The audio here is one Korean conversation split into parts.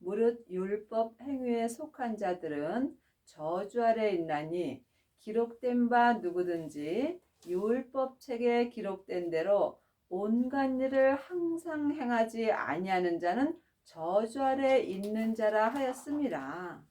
무릇 율법 행위에 속한 자들은 저주 아래 있나니 기록된 바 누구든지 율법 책에 기록된 대로 온갖 일을 항상 행하지 아니하는 자는 저주 아래 있는 자라 하였습니다.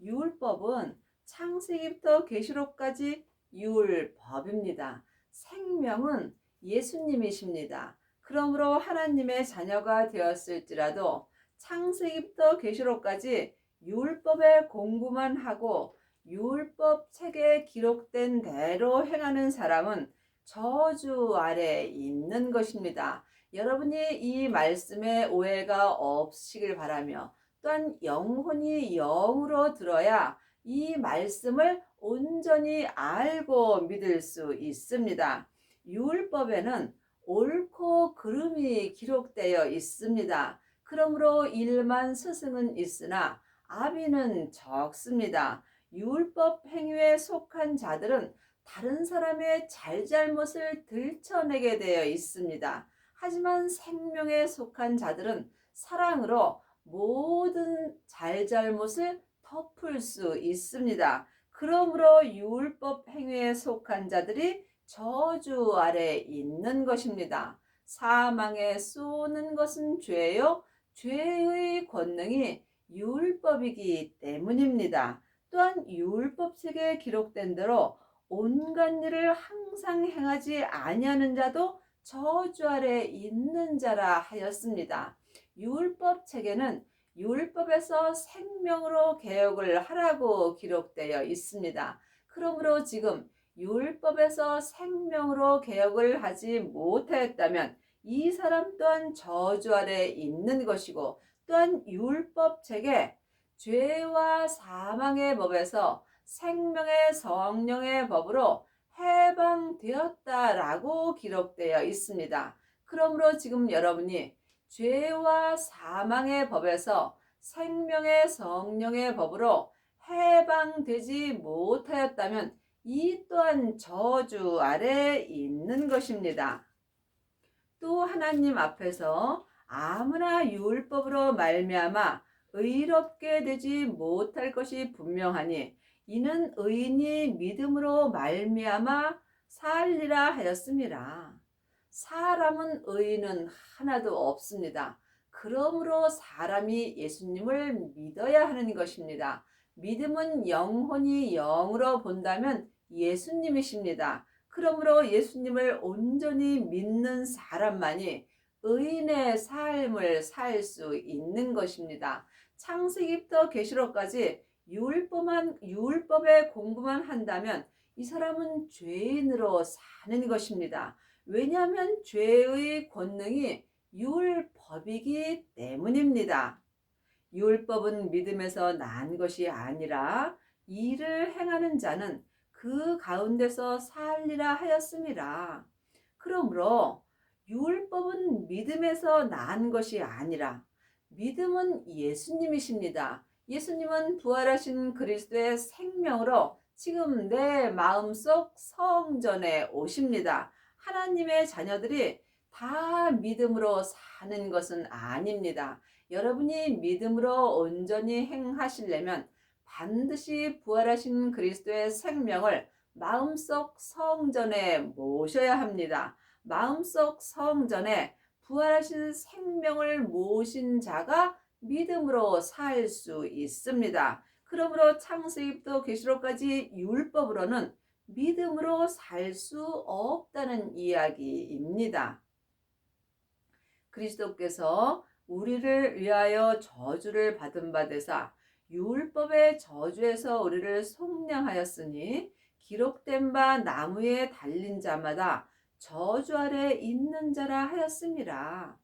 율법은 창세기부터 계시록까지 율법입니다. 생명은 예수님이십니다. 그러므로 하나님의 자녀가 되었을지라도 창세기부터 계시록까지 율법의 공부만 하고 율법 책에 기록된 대로 행하는 사람은 저주 아래 있는 것입니다. 여러분이 이 말씀에 오해가 없으시길 바라며 또한 영혼이 영으로 들어야 이 말씀을 온전히 알고 믿을 수 있습니다. 율법에는 옳고 그름이 기록되어 있습니다. 그러므로 일만 스승은 있으나 아비는 적습니다. 율법 행위에 속한 자들은 다른 사람의 잘잘못을 들춰내게 되어 있습니다. 하지만 생명에 속한 자들은 사랑으로 모든 잘잘못을 덮을 수 있습니다. 그러므로 율법 행위에 속한 자들이 저주 아래 있는 것입니다. 사망에 쏘는 것은 죄요, 죄의 권능이 율법이기 때문입니다. 또한 율법책에 기록된 대로 온갖 일을 항상 행하지 아니하는 자도 저주 아래 있는 자라 하였습니다. 율법책에는 율법에서 생명으로 개혁을 하라고 기록되어 있습니다. 그러므로 지금 율법에서 생명으로 개혁을 하지 못하였다면 이 사람 또한 저주 아래 있는 것이고, 또한 율법책에 죄와 사망의 법에서 생명의 성령의 법으로 해방되었다라고 기록되어 있습니다. 그러므로 지금 여러분이 죄와 사망의 법에서 생명의 성령의 법으로 해방되지 못하였다면 이 또한 저주 아래 있는 것입니다. 또 하나님 앞에서 아무나 율법으로 말미암아 의롭게 되지 못할 것이 분명하니 이는 의인이 믿음으로 말미암아 살리라 하였습니다. 사람은 의인은 하나도 없습니다. 그러므로 사람이 예수님을 믿어야 하는 것입니다. 믿음은 영혼이 영으로 본다면 예수님이십니다. 그러므로 예수님을 온전히 믿는 사람만이 의인의 삶을 살 수 있는 것입니다. 창세기부터 계시록까지 율법의 공부만 한다면 이 사람은 죄인으로 사는 것입니다. 왜냐하면 죄의 권능이 율법이기 때문입니다. 율법은 믿음에서 난 것이 아니라 이를 행하는 자는 그 가운데서 살리라 하였습니다. 그러므로 율법은 믿음에서 난 것이 아니라 믿음은 예수님이십니다. 예수님은 부활하신 그리스도의 생명으로 지금 내 마음속 성전에 오십니다. 하나님의 자녀들이 다 믿음으로 사는 것은 아닙니다. 여러분이 믿음으로 온전히 행하시려면 반드시 부활하신 그리스도의 생명을 마음속 성전에 모셔야 합니다. 마음속 성전에 부활하신 생명을 모신 자가 믿음으로 살 수 있습니다. 그러므로 창세기부터 계시록까지 율법으로는 믿음으로 살 수 없다는 이야기입니다. 그리스도께서 우리를 위하여 저주를 받은 바 되사 율법의 저주에서 우리를 속량하였으니 기록된 바 나무에 달린 자마다 저주 아래 있는 자라 하였습니다.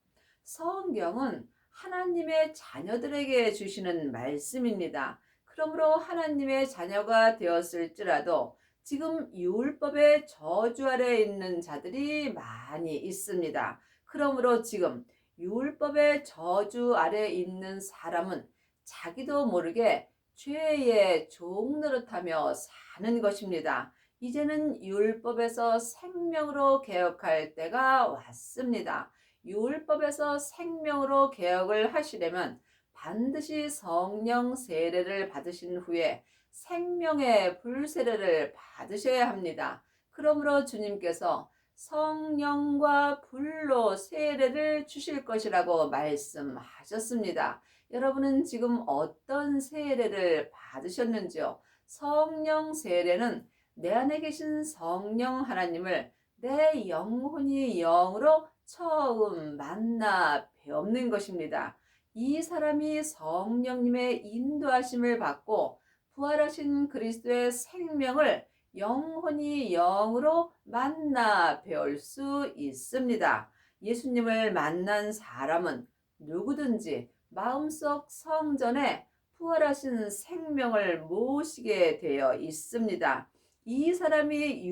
성경은 하나님의 자녀들에게 주시는 말씀입니다. 그러므로 하나님의 자녀가 되었을지라도 지금 율법의 저주 아래 있는 자들이 많이 있습니다. 그러므로 지금 율법의 저주 아래 있는 사람은 자기도 모르게 죄의 종 노릇하며 사는 것입니다. 이제는 율법에서 생명으로 개혁할 때가 왔습니다. 율법에서 생명으로 개혁을 하시려면 반드시 성령 세례를 받으신 후에 생명의 불세례를 받으셔야 합니다. 그러므로 주님께서 성령과 불로 세례를 주실 것이라고 말씀하셨습니다. 여러분은 지금 어떤 세례를 받으셨는지요? 성령 세례는 내 안에 계신 성령 하나님을 내 영혼이 영으로 처음 만나 배우는 것입니다. 이 사람이 성령님의 인도하심을 받고 부활하신 그리스도의 생명을 영혼이 영으로 만나 배울 수 있습니다. 예수님을 만난 사람은 누구든지 마음속 성전에 부활하신 생명을 모시게 되어 있습니다. 이 사람이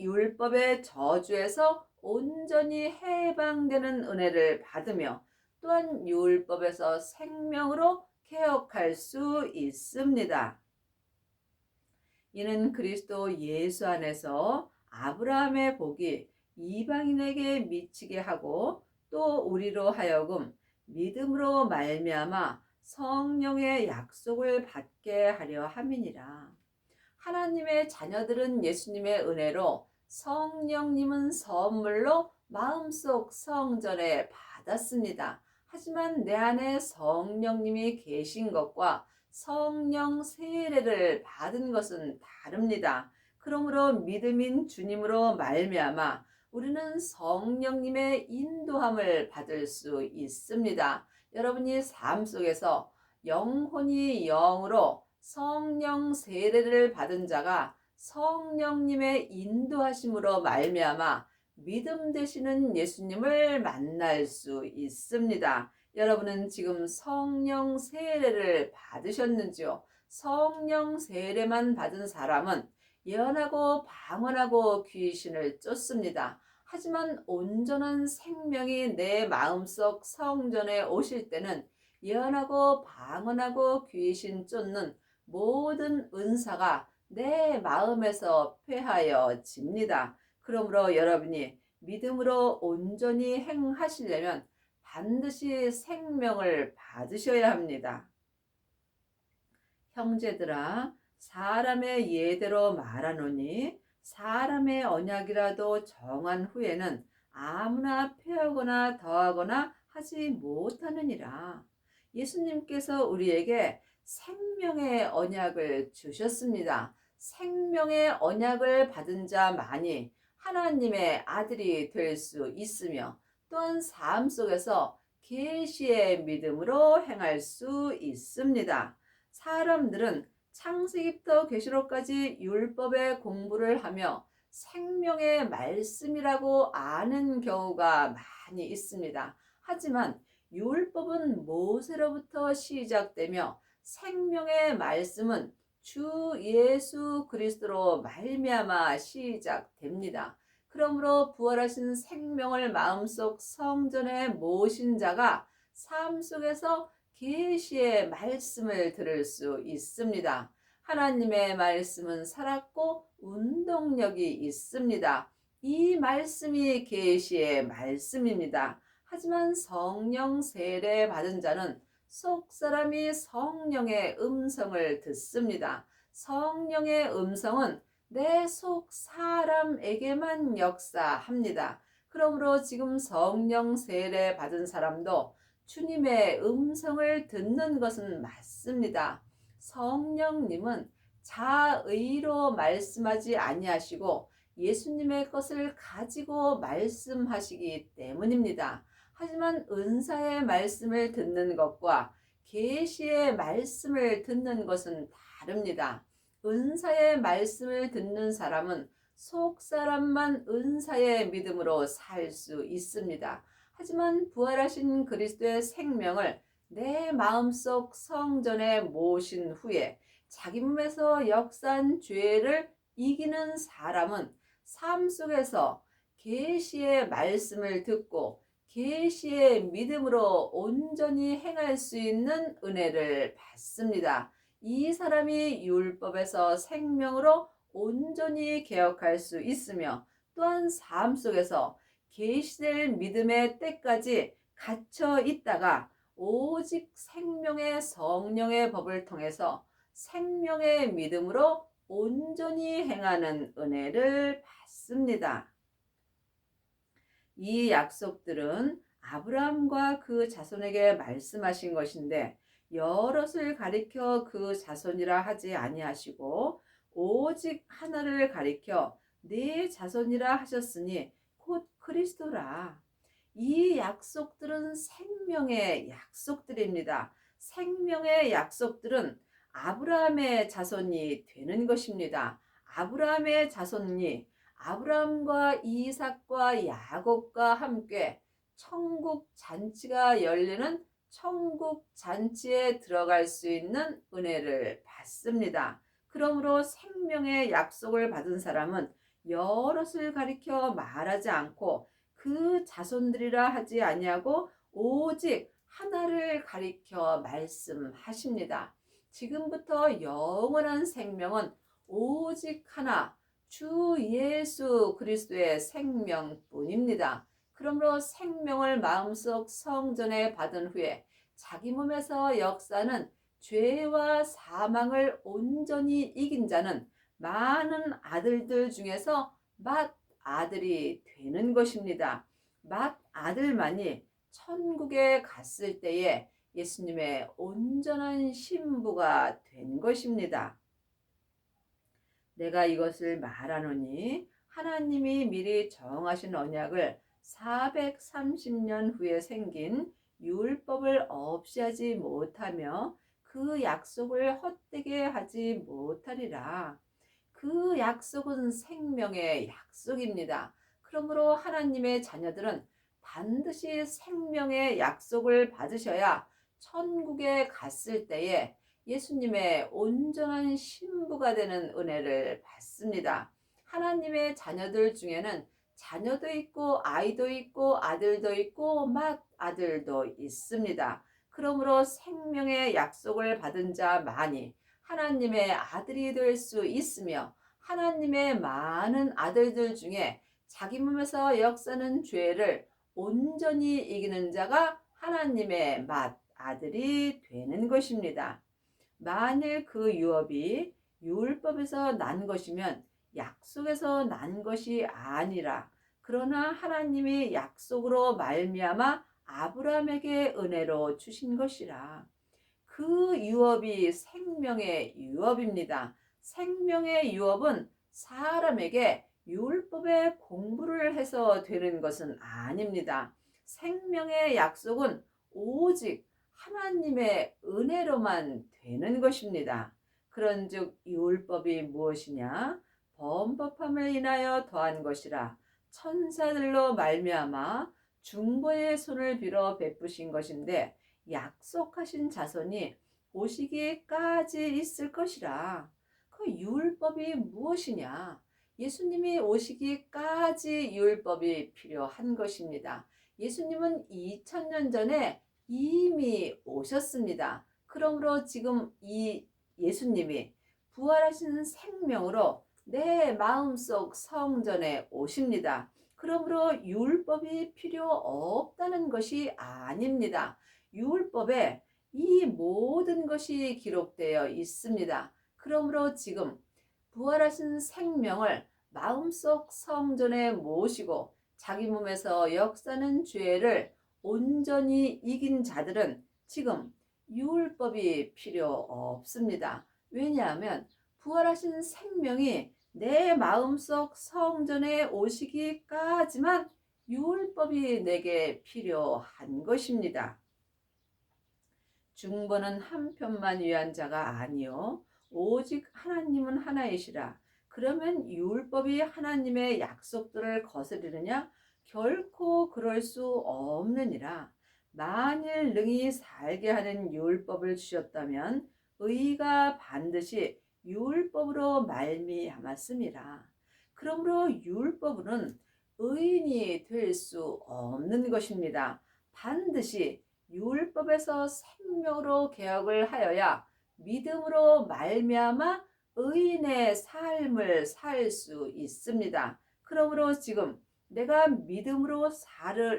율법의 저주에서 온전히 해방되는 은혜를 받으며 또한 율법에서 생명으로 개혁할 수 있습니다. 이는 그리스도 예수 안에서 아브라함의 복이 이방인에게 미치게 하고 또 우리로 하여금 믿음으로 말미암아 성령의 약속을 받게 하려 함이니라. 하나님의 자녀들은 예수님의 은혜로 성령님은 선물로 마음속 성전에 받았습니다. 하지만 내 안에 성령님이 계신 것과 성령 세례를 받은 것은 다릅니다. 그러므로 믿음인 주님으로 말미암아 우리는 성령님의 인도함을 받을 수 있습니다. 여러분이 삶 속에서 영혼이 영으로 성령 세례를 받은 자가 성령님의 인도하심으로 말미암아 믿음 되시는 예수님을 만날 수 있습니다. 여러분은 지금 성령 세례를 받으셨는지요? 성령 세례만 받은 사람은 예언하고 방언하고 귀신을 쫓습니다. 하지만 온전한 생명이 내 마음속 성전에 오실 때는 예언하고 방언하고 귀신 쫓는 모든 은사가 내 마음에서 폐하여집니다. 그러므로 여러분이 믿음으로 온전히 행하시려면 반드시 생명을 받으셔야 합니다. 형제들아, 사람의 예대로 말하노니 사람의 언약이라도 정한 후에는 아무나 폐하거나 더하거나 하지 못하느니라. 예수님께서 우리에게 생명의 언약을 주셨습니다. 생명의 언약을 받은 자만이 하나님의 아들이 될 수 있으며 또한 삶 속에서 계시의 믿음으로 행할 수 있습니다. 사람들은 창세기부터 계시록까지 율법의 공부를 하며 생명의 말씀이라고 아는 경우가 많이 있습니다. 하지만 율법은 모세로부터 시작되며 생명의 말씀은 주 예수 그리스도로 말미암아 시작됩니다. 그러므로 부활하신 생명을 마음속 성전에 모신 자가 삶 속에서 계시의 말씀을 들을 수 있습니다. 하나님의 말씀은 살았고 운동력이 있습니다. 이 말씀이 계시의 말씀입니다. 하지만 성령 세례 받은 자는 속 사람이 성령의 음성을 듣습니다. 성령의 음성은 내 속 사람에게만 역사합니다. 그러므로 지금 성령 세례 받은 사람도 주님의 음성을 듣는 것은 맞습니다. 성령님은 자의로 말씀하지 아니하시고 예수님의 것을 가지고 말씀하시기 때문입니다. 하지만 은사의 말씀을 듣는 것과 계시의 말씀을 듣는 것은 다릅니다. 은사의 말씀을 듣는 사람은 속 사람만 은사의 믿음으로 살 수 있습니다. 하지만 부활하신 그리스도의 생명을 내 마음속 성전에 모신 후에 자기 몸에서 역사한 죄를 이기는 사람은 삶 속에서 계시의 말씀을 듣고 계시의 믿음으로 온전히 행할 수 있는 은혜를 받습니다. 이 사람이 율법에서 생명으로 온전히 개혁할 수 있으며 또한 삶 속에서 계시될 믿음의 때까지 갇혀 있다가 오직 생명의 성령의 법을 통해서 생명의 믿음으로 온전히 행하는 은혜를 받습니다. 이 약속들은 아브라함과 그 자손에게 말씀하신 것인데 여럿을 가리켜 그 자손이라 하지 아니하시고 오직 하나를 가리켜 네 자손이라 하셨으니 곧 그리스도라. 이 약속들은 생명의 약속들입니다. 생명의 약속들은 아브라함의 자손이 되는 것입니다. 아브라함의 자손이 아브라함과 이삭과 야곱과 함께 천국 잔치가 열리는 천국 잔치에 들어갈 수 있는 은혜를 받습니다. 그러므로 생명의 약속을 받은 사람은 여럿을 가리켜 말하지 않고 그 자손들이라 하지 아니하고 오직 하나를 가리켜 말씀하십니다. 지금부터 영원한 생명은 오직 하나, 주 예수 그리스도의 생명뿐입니다. 그러므로 생명을 마음속 성전에 받은 후에 자기 몸에서 역사는 죄와 사망을 온전히 이긴 자는 많은 아들들 중에서 맏아들이 되는 것입니다. 맏아들만이 천국에 갔을 때에 예수님의 온전한 신부가 된 것입니다. 내가 이것을 말하노니 하나님이 미리 정하신 언약을 430년 후에 생긴 율법을 없이하지 못하며 그 약속을 헛되게 하지 못하리라. 그 약속은 생명의 약속입니다. 그러므로 하나님의 자녀들은 반드시 생명의 약속을 받으셔야 천국에 갔을 때에 예수님의 온전한 신부가 되는 은혜를 받습니다. 하나님의 자녀들 중에는 자녀도 있고 아이도 있고 아들도 있고 맏아들도 있습니다. 그러므로 생명의 약속을 받은 자만이 하나님의 아들이 될 수 있으며 하나님의 많은 아들들 중에 자기 몸에서 역사는 죄를 온전히 이기는 자가 하나님의 맏아들이 되는 것입니다. 만일 그 유업이 율법에서 난 것이면 약속에서 난 것이 아니라 그러나 하나님이 약속으로 말미암아 아브라함에게 은혜로 주신 것이라. 그 유업이 생명의 유업입니다. 생명의 유업은 사람에게 율법의 공부를 해서 되는 것은 아닙니다. 생명의 약속은 오직 하나님의 은혜로만 되는 것입니다. 그런즉 율법이 무엇이냐? 범법함을 인하여 더한 것이라. 천사들로 말미암아 중보의 손을 빌어 베푸신 것인데 약속하신 자손이 오시기까지 있을 것이라. 그 율법이 무엇이냐? 예수님이 오시기까지 율법이 필요한 것입니다. 예수님은 2000년 전에 이미 오셨습니다. 그러므로 지금 이 예수님이 부활하신 생명으로 내 마음속 성전에 오십니다. 그러므로 율법이 필요 없다는 것이 아닙니다. 율법에 이 모든 것이 기록되어 있습니다. 그러므로 지금 부활하신 생명을 마음속 성전에 모시고 자기 몸에서 역사는 죄를 온전히 이긴 자들은 지금 율법이 필요 없습니다. 왜냐하면 부활하신 생명이 내 마음속 성전에 오시기까지만 율법이 내게 필요한 것입니다. 중보는 한 편만 위한 자가 아니요 오직 하나님은 하나이시라. 그러면 율법이 하나님의 약속들을 거스르느냐? 결코 그럴 수 없느니라. 만일 능히 살게 하는 율법을 주셨다면 의가 반드시 율법으로 말미암았음이라. 그러므로 율법은 의인이 될 수 없는 것입니다. 반드시 율법에서 생명으로 개혁을 하여야 믿음으로 말미암아 의인의 삶을 살 수 있습니다. 그러므로 지금 내가 믿음으로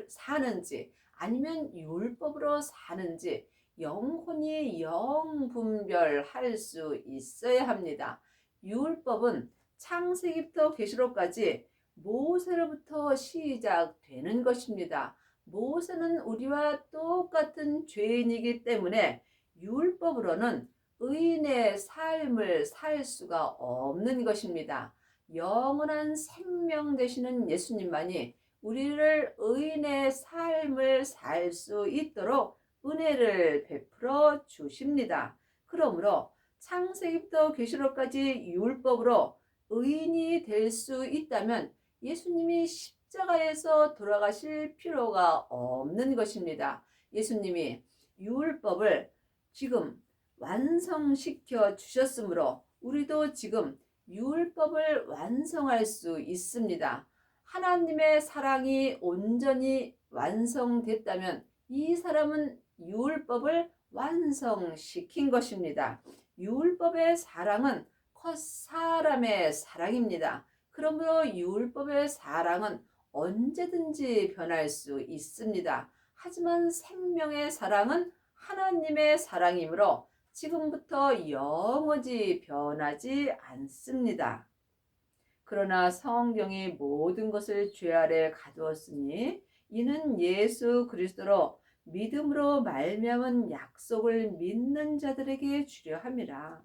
사는지 아니면 율법으로 사는지 영혼이 영분별할 수 있어야 합니다. 율법은 창세기부터 계시록까지 모세로부터 시작되는 것입니다. 모세는 우리와 똑같은 죄인이기 때문에 율법으로는 의인의 삶을 살 수가 없는 것입니다. 영원한 생명 되시는 예수님만이 우리를 의인의 삶을 살 수 있도록 은혜를 베풀어 주십니다. 그러므로 창세기부터 계시록까지 율법으로 의인이 될 수 있다면 예수님이 십자가에서 돌아가실 필요가 없는 것입니다. 예수님이 율법을 지금 완성시켜 주셨으므로 우리도 지금 율법을 완성할 수 있습니다. 하나님의 사랑이 온전히 완성됐다면 이 사람은 율법을 완성시킨 것입니다. 율법의 사랑은 곧 사람의 사랑입니다. 그러므로 율법의 사랑은 언제든지 변할 수 있습니다. 하지만 생명의 사랑은 하나님의 사랑이므로 지금부터 영원히 변하지 않습니다. 그러나 성경이 모든 것을 죄 아래 가두었으니 이는 예수 그리스도로 믿음으로 말미암은 약속을 믿는 자들에게 주려 함이라.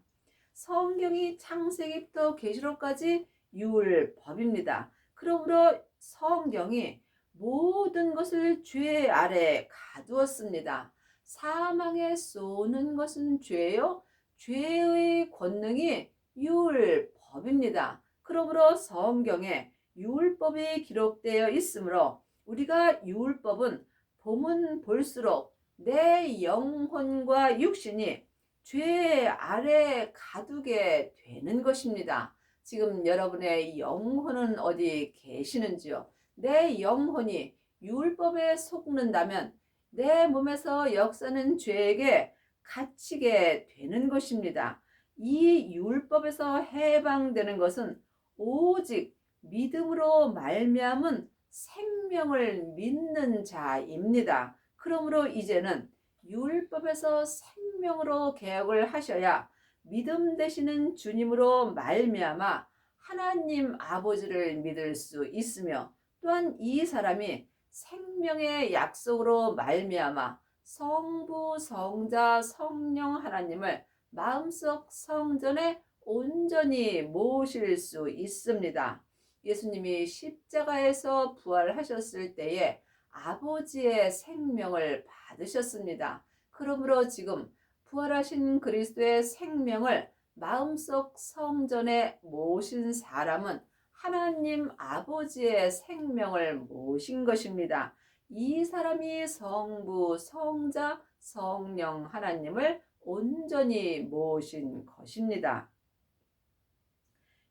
성경이 창세기부터 계시록까지 율법입니다. 그러므로 성경이 모든 것을 죄 아래 가두었습니다. 사망에 쏘는 것은 죄요. 죄의 권능이 율법입니다. 그러므로 성경에 율법이 기록되어 있으므로 우리가 율법은 보면 볼수록 내 영혼과 육신이 죄 아래 가두게 되는 것입니다. 지금 여러분의 영혼은 어디 계시는지요? 내 영혼이 율법에 속는다면 내 몸에서 역사는 죄에게 갇히게 되는 것입니다. 이 율법에서 해방되는 것은 오직 믿음으로 말미암은 생명을 믿는 자입니다. 그러므로 이제는 율법에서 생명으로 개혁을 하셔야 믿음 되시는 주님으로 말미암아 하나님 아버지를 믿을 수 있으며 또한 이 사람이 생명의 약속으로 말미암아 성부, 성자, 성령 하나님을 마음속 성전에 온전히 모실 수 있습니다. 예수님이 십자가에서 부활하셨을 때에 아버지의 생명을 받으셨습니다. 그러므로 지금 부활하신 그리스도의 생명을 마음속 성전에 모신 사람은 하나님 아버지의 생명을 모신 것입니다. 이 사람이 성부, 성자, 성령 하나님을 온전히 모신 것입니다.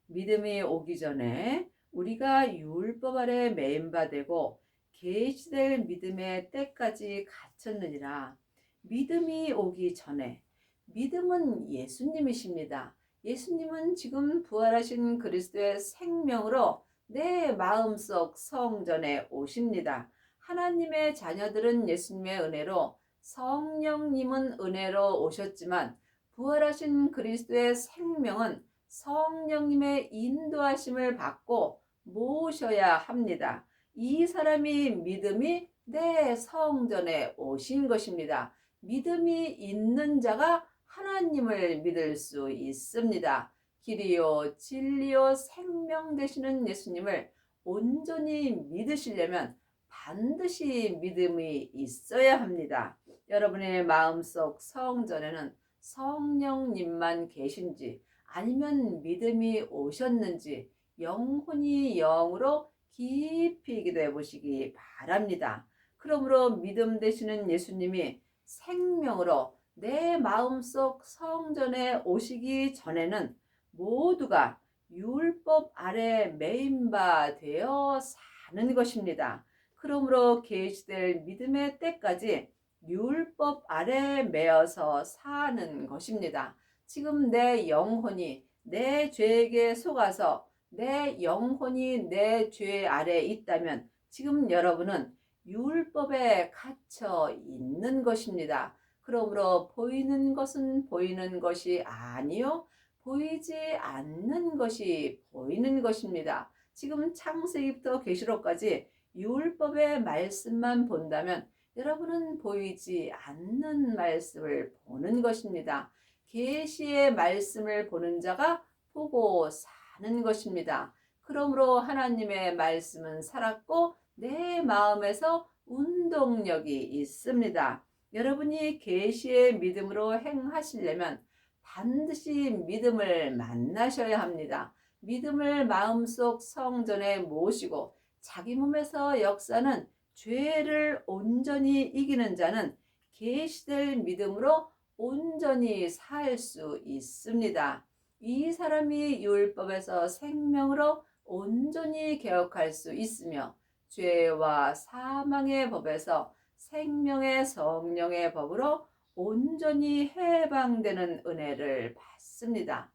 믿음이 오기 전에 우리가 율법 아래 매임바 되고 계시될 믿음의 때까지 갇혔느니라. 믿음이 오기 전에, 믿음은 예수님이십니다. 예수님은 지금 부활하신 그리스도의 생명으로 내 마음속 성전에 오십니다. 하나님의 자녀들은 예수님의 은혜로, 성령님은 은혜로 오셨지만 부활하신 그리스도의 생명은 성령님의 인도하심을 받고 모셔야 합니다. 이 사람이 믿음이 내 성전에 오신 것입니다. 믿음이 있는 자가 하나님을 믿을 수 있습니다. 길이요 진리요 생명 되시는 예수님을 온전히 믿으시려면 반드시 믿음이 있어야 합니다. 여러분의 마음속 성전에는 성령님만 계신지 아니면 믿음이 오셨는지 영혼이 영으로 깊이 기도해 보시기 바랍니다. 그러므로 믿음 되시는 예수님이 생명으로 내 마음속 성전에 오시기 전에는 모두가 율법 아래 매임바 되어 사는 것입니다. 그러므로 계시될 믿음의 때까지 율법 아래 매어서 사는 것입니다. 지금 내 영혼이 내 죄에게 속아서 내 영혼이 내 죄 아래 있다면 지금 여러분은 율법에 갇혀 있는 것입니다. 그러므로 보이는 것은 보이는 것이 아니요 보이지 않는 것이 보이는 것입니다. 지금 창세기부터 계시록까지 율법의 말씀만 본다면 여러분은 보이지 않는 말씀을 보는 것입니다. 계시의 말씀을 보는 자가 보고 사는 것입니다. 그러므로 하나님의 말씀은 살았고 내 마음에서 운동력이 있습니다. 여러분이 계시의 믿음으로 행하시려면 반드시 믿음을 만나셔야 합니다. 믿음을 마음속 성전에 모시고 자기 몸에서 역사는 죄를 온전히 이기는 자는 계시될 믿음으로 온전히 살 수 있습니다. 이 사람이 율법에서 생명으로 온전히 개혁할 수 있으며 죄와 사망의 법에서 생명의 성령의 법으로 온전히 해방되는 은혜를 받습니다.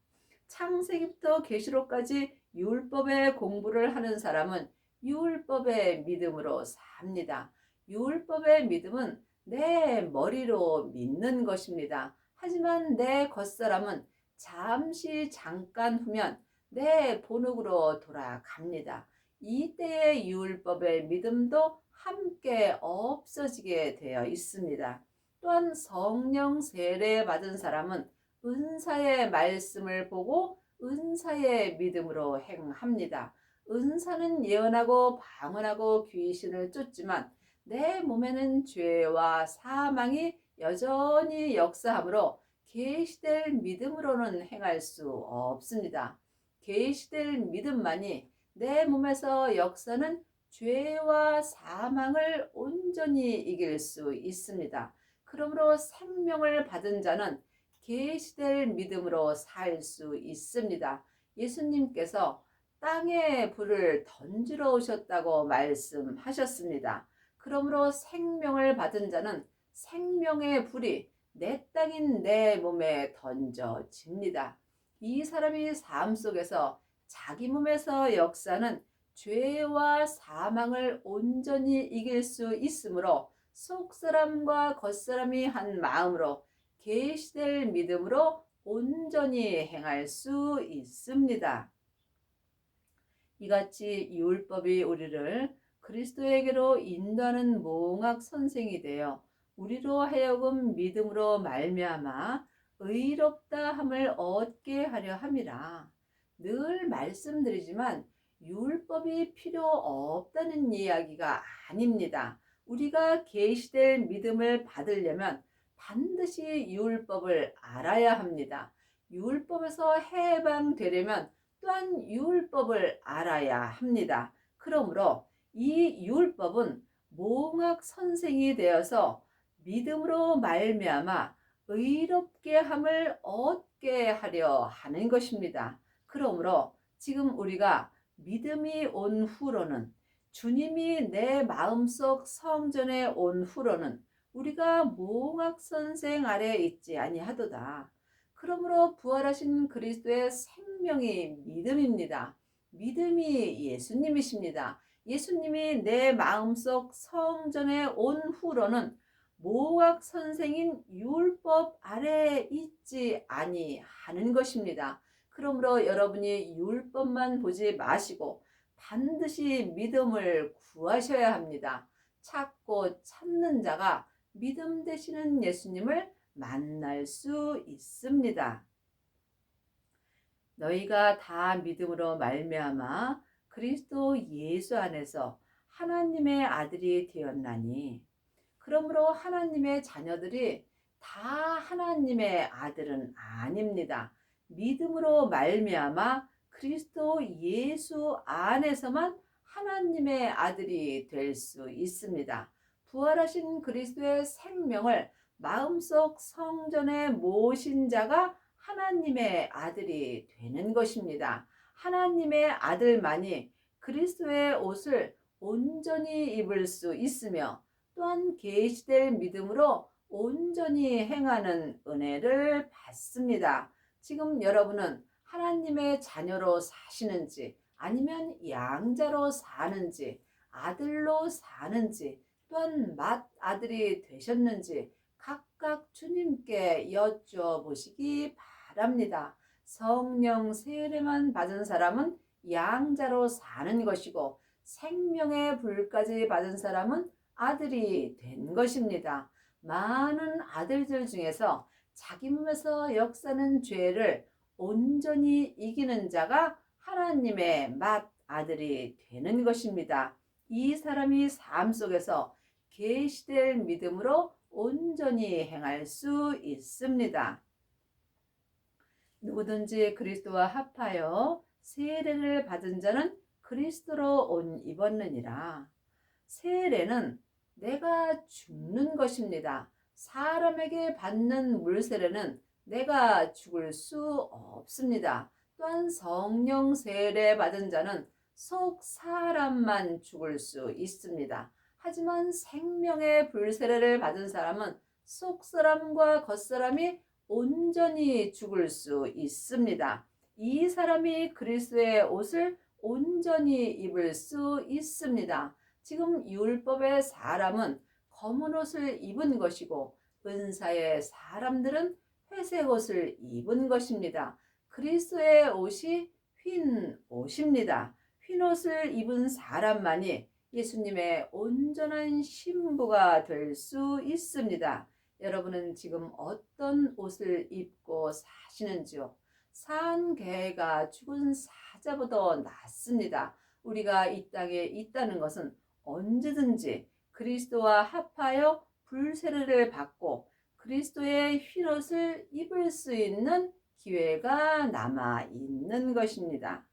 창세기부터 계시록까지 율법의 공부를 하는 사람은 율법의 믿음으로 삽니다. 율법의 믿음은 내 머리로 믿는 것입니다. 하지만 내 겉사람은 잠깐 후면 내 본능으로 돌아갑니다. 이때의 율법의 믿음도 함께 없어지게 되어 있습니다. 또한 성령 세례 받은 사람은 은사의 말씀을 보고 은사의 믿음으로 행합니다. 은사는 예언하고 방언하고 귀신을 쫓지만 내 몸에는 죄와 사망이 여전히 역사하므로 계시될 믿음으로는 행할 수 없습니다. 계시될 믿음만이 내 몸에서 역사는 죄와 사망을 온전히 이길 수 있습니다. 그러므로 생명을 받은 자는 계시될 믿음으로 살 수 있습니다. 예수님께서 땅에 불을 던지러 오셨다고 말씀하셨습니다. 그러므로 생명을 받은 자는 생명의 불이 내 땅인 내 몸에 던져집니다. 이 사람이 삶 속에서 자기 몸에서 역사는 죄와 사망을 온전히 이길 수 있으므로 속사람과 겉사람이 한 마음으로 계시될 믿음으로 온전히 행할 수 있습니다. 이같이 율법이 우리를 그리스도에게로 인도하는 몽학 선생이 되어 우리로 하여금 믿음으로 말미암아 의롭다 함을 얻게 하려 함이라. 늘 말씀드리지만 율법이 필요 없다는 이야기가 아닙니다. 우리가 계시될 믿음을 받으려면 반드시 율법을 알아야 합니다. 율법에서 해방되려면 또한 율법을 알아야 합니다. 그러므로 이 율법은 몽학 선생이 되어서 믿음으로 말미암아 의롭게 함을 얻게 하려 하는 것입니다. 그러므로 지금 우리가 믿음이 온 후로는 주님이 내 마음속 성전에 온 후로는 우리가 몽학 선생 아래 있지 아니하도다. 그러므로 부활하신 그리스도의 생명이 믿음입니다. 믿음이 예수님이십니다. 예수님이 내 마음속 성전에 온 후로는 몽학 선생인 율법 아래에 있지 아니하는 것입니다. 그러므로 여러분이 율법만 보지 마시고 반드시 믿음을 구하셔야 합니다. 찾고 찾는 자가 믿음 되시는 예수님을 만날 수 있습니다. 너희가 다 믿음으로 말미암아 그리스도 예수 안에서 하나님의 아들이 되었나니 그러므로 하나님의 자녀들이 다 하나님의 아들은 아닙니다. 믿음으로 말미암아 그리스도 예수 안에서만 하나님의 아들이 될 수 있습니다. 부활하신 그리스도의 생명을 마음속 성전에 모신 자가 하나님의 아들이 되는 것입니다. 하나님의 아들만이 그리스도의 옷을 온전히 입을 수 있으며 또한 계시될 믿음으로 온전히 행하는 은혜를 받습니다. 지금 여러분은 하나님의 자녀로 사시는지 아니면 양자로 사는지 아들로 사는지 또한 맏아들이 되셨는지 각각 주님께 여쭤보시기 바랍니다. 성령 세례만 받은 사람은 양자로 사는 것이고 생명의 불까지 받은 사람은 아들이 된 것입니다. 많은 아들들 중에서 자기 몸에서 역사는 죄를 온전히 이기는 자가 하나님의 맏아들이 되는 것입니다. 이 사람이 삶 속에서 계시될 믿음으로 온전히 행할 수 있습니다. 누구든지 그리스도와 합하여 세례를 받은 자는 그리스도로 옷 입었느니라. 세례는 내가 죽는 것입니다. 사람에게 받는 물세례는 내가 죽을 수 없습니다. 또한 성령 세례 받은 자는 속 사람만 죽을 수 있습니다. 하지만 생명의 불세례를 받은 사람은 속 사람과 겉 사람이 온전히 죽을 수 있습니다. 이 사람이 그리스도의 옷을 온전히 입을 수 있습니다. 지금 율법의 사람은 검은 옷을 입은 것이고 은사의 사람들은 회색 옷을 입은 것입니다. 그리스도의 옷이 흰 옷입니다. 흰 옷을 입은 사람만이 예수님의 온전한 신부가 될 수 있습니다. 여러분은 지금 어떤 옷을 입고 사시는지요? 산 개가 죽은 사자보다 낫습니다. 우리가 이 땅에 있다는 것은 언제든지 그리스도와 합하여 불세례를 받고 그리스도의 흰옷을 입을 수 있는 기회가 남아 있는 것입니다.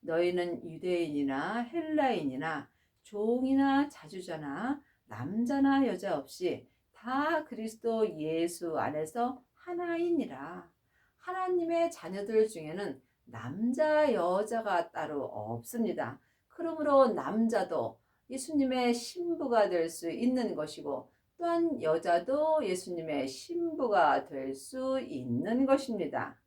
너희는 유대인이나 헬라인이나 종이나 자주자나 남자나 여자 없이 다 그리스도 예수 안에서 하나이니라. 하나님의 자녀들 중에는 남자 여자가 따로 없습니다. 그러므로 남자도 예수님의 신부가 될 수 있는 것이고 또한 여자도 예수님의 신부가 될 수 있는 것입니다.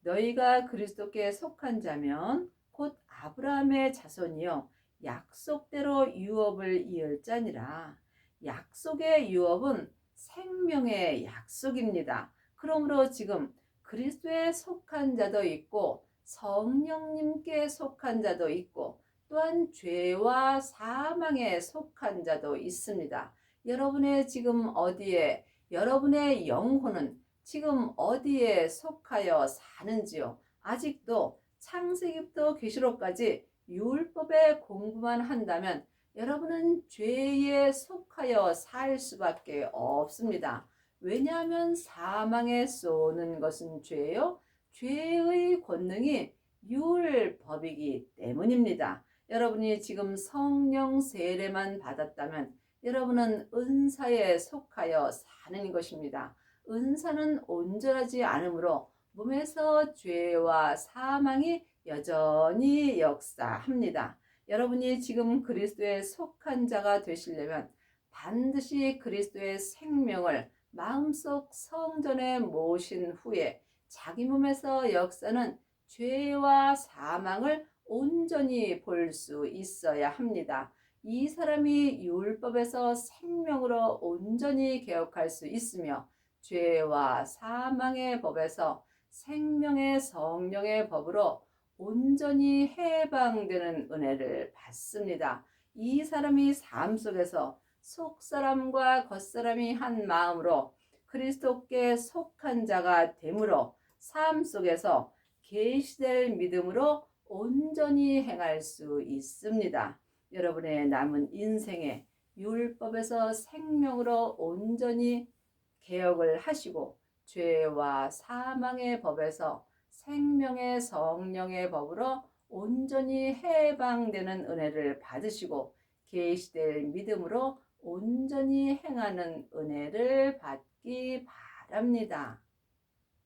너희가 그리스도께 속한 자면 곧 아브라함의 자손이요 약속대로 유업을 이을 자니라. 약속의 유업은 생명의 약속입니다. 그러므로 지금 그리스도에 속한 자도 있고 성령님께 속한 자도 있고 또한 죄와 사망에 속한 자도 있습니다. 여러분의 지금 어디에 여러분의 영혼은 지금 어디에 속하여 사는지요? 아직도 창세기부터 계시록까지 율법의 공부만 한다면 여러분은 죄에 속하여 살 수밖에 없습니다. 왜냐하면 사망에 쏘는 것은 죄요. 죄의 권능이 율법이기 때문입니다. 여러분이 지금 성령 세례만 받았다면 여러분은 은사에 속하여 사는 것입니다. 은사는 온전하지 않으므로 몸에서 죄와 사망이 여전히 역사합니다. 여러분이 지금 그리스도에 속한 자가 되시려면 반드시 그리스도의 생명을 마음속 성전에 모신 후에 자기 몸에서 역사는 죄와 사망을 온전히 볼 수 있어야 합니다. 이 사람이 율법에서 생명으로 온전히 개혁할 수 있으며 죄와 사망의 법에서 생명의 성령의 법으로 온전히 해방되는 은혜를 받습니다. 이 사람이 삶 속에서 속사람과 겉사람이 한 마음으로 그리스도께 속한 자가 되므로 삶 속에서 계시될 믿음으로 온전히 행할 수 있습니다. 여러분의 남은 인생에 율법에서 생명으로 온전히 개혁을 하시고 죄와 사망의 법에서 생명의 성령의 법으로 온전히 해방되는 은혜를 받으시고 계시될 믿음으로 온전히 행하는 은혜를 받기 바랍니다.